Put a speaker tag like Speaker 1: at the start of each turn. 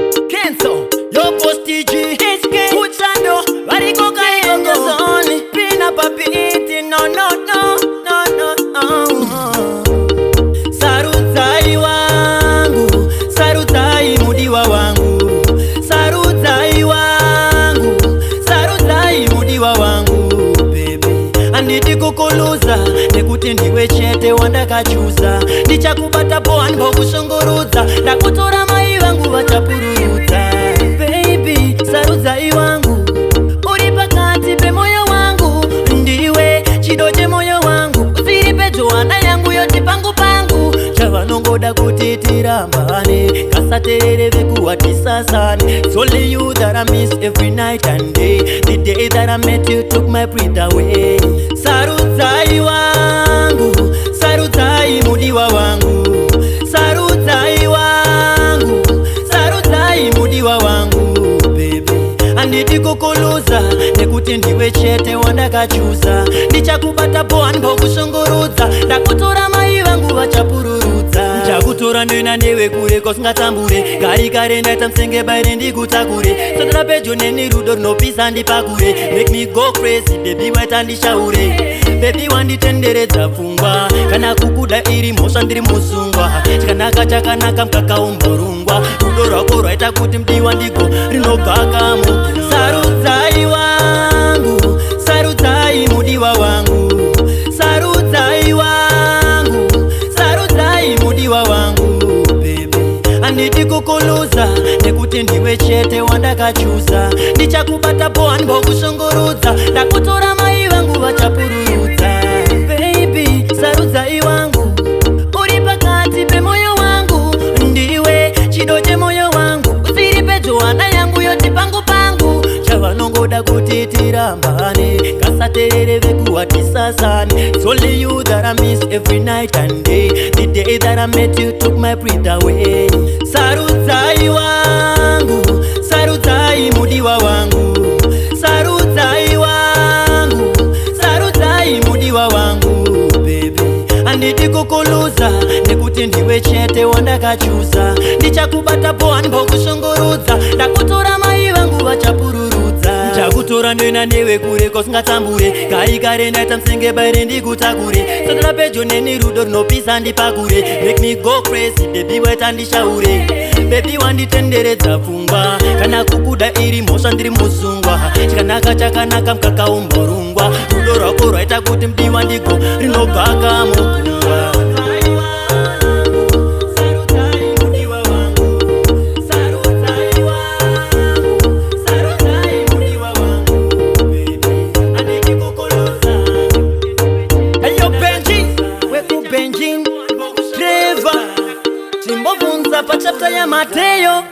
Speaker 1: Kenzo, yo postigi, Kuchando, Wariko Kayenga Zoni, Pina Papiti, no. Sarutai wangu, sarutai mudiwa wangu, sarutai wangu, sarutai mudiwa wangu, baby. Anditi kukuluza, nekuti ndiwe chete wandakachuza, ndichakubata poa nbokushunguruza, ndakutora mai wangu vachapururuza. Baby, sarutai wangu, uri pakati pe moyo wangu, ndiwe chidoche moyo wangu, usiri pe joana yangu yoti pangu chavanongoda kuti tirambane, kasaterere vekuwati sasane. It's only you that I miss every night and day. The day that I met you took my breath away. Sarutai wangu, sarutai mudiwa wangu, sarutai wangu, sarutai mudiwa wangu, baby. Anditi kukuluza, nekuti ndiwe chete wandakachuza, ndichakubata poa nbokushunguruza, ndakutora mai vangu vachapururudza. Ndakutora ndoina newe kure kosingatambure, gari kare ndaita msenge baire ndikutakure, sotara pedyo neni rudo rinopisa ndipakure. Make me go crazy baby waita ndishaure, baby wanditenderedza pfungwa, kana kukuda iri mhosva ndiri musungwa, chakanaka chakanaka mkaka umborungwa, rudo rwako rwaita kuti mdiwa ndigo rinobhaka mugu. Sarutai wangu, sarutai mudiwa wangu, sarutai wangu, sarutai mudiwa wangu, baby. Anditi kukuluza, nekuti ndiwe chete wandakachuza, ndichakubata poa nbokushunguruza, ndakutora mai vangu vachapururudza. Baby, sarutai wangu, uri pakati pe moyo wangu, ndiwe chidoche moyo wangu, usiri pe joana yangu yoti pangu chavanongoda kuti tirambane, kasaterere vekuwati sasane. It's only you that I miss every night and day. The day that I met you took my breath away. Sarutai wangu, sarutai mudiwa wangu, sarutai wangu, sarutai mudiwa wangu, baby. Anditi kukuluza, nekuti ndiwe chete wandakachuza, ndichakubata poa nbokushunguruza, ndakutora mai vangu vachapururudza. Ndakutora ndoina newe kure kosingatambure, gari kare ndaita msenge baire ndikutakure, sotara pedyo neni rudo rinopisa ndipakure. Make me go crazy baby waita ndishaure, baby wanditenderedza pfungwa, kana kukuda iri mhosva ndiri musungwa, chakanaka chakanaka mkaka umborungwa, rudo rwako rwaita kuti mdiwa ndigo rinobhaka mugungwa. Timbovunza pa chapter ya Mateo.